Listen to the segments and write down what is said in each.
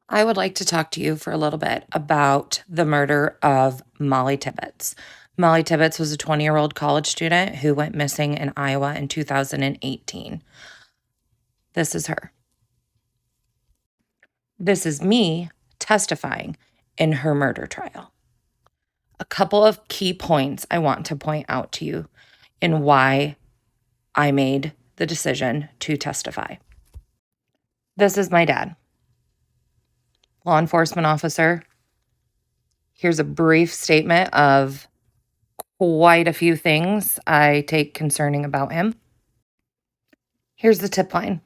I would like to talk to you for a little bit about the murder of Mollie Tibbett. Mollie Tibbett was a 20-year-old college student who went missing in Iowa in 2018. This is her. This is me testifying in her murder trial. A couple of key points I want to point out to you in why I made the decision to testify. This is my dad, law enforcement officer. Here's a brief statement of quite a few things I take concerning about him. Here's the tip line.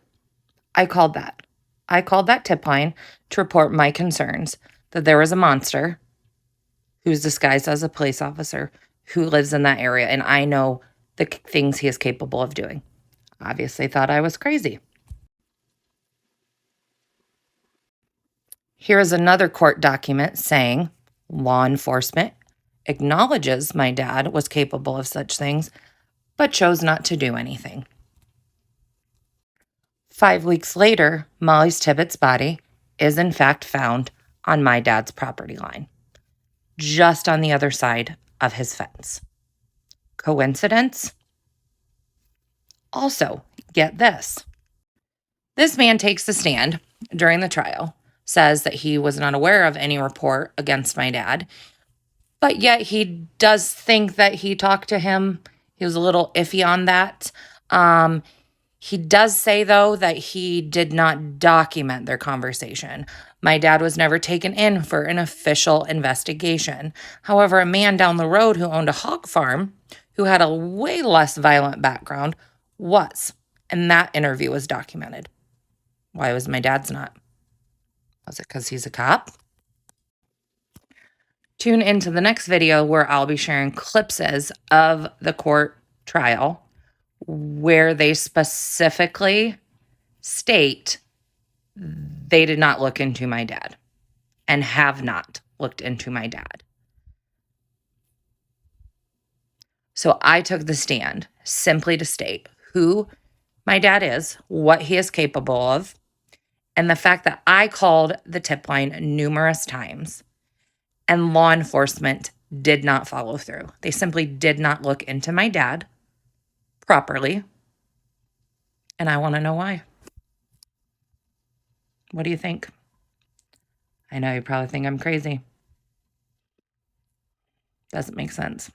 I called that. I called that tip line to report my concerns that there was a monster who's disguised as a police officer who lives in that area, and I know the things he is capable of doing. Obviously thought I was crazy. Here is another court document saying law enforcement acknowledges my dad was capable of such things, but chose not to do anything. 5 weeks later, Mollie Tibbett's body is in fact found on my dad's property line, just on the other side of his fence. Coincidence? Also, get this. This man takes the stand during the trial, says that he was not aware of any report against my dad, but yet he does think that he talked to him. He was a little iffy on that. He does say, though, that he did not document their conversation. My dad was never taken in for an official investigation. However, a man down the road who owned a hog farm, who had a way less violent background, was. And that interview was documented. Why was my dad's not? Was it because he's a cop? Tune into the next video where I'll be sharing clipses of the court trial where they specifically state they did not look into my dad and have not looked into my dad. So I took the stand simply to state who my dad is, what he is capable of, and the fact that I called the tip line numerous times and law enforcement did not follow through. They simply did not look into my dad properly. And I want to know why. What do you think? I know you probably think I'm crazy. Doesn't make sense.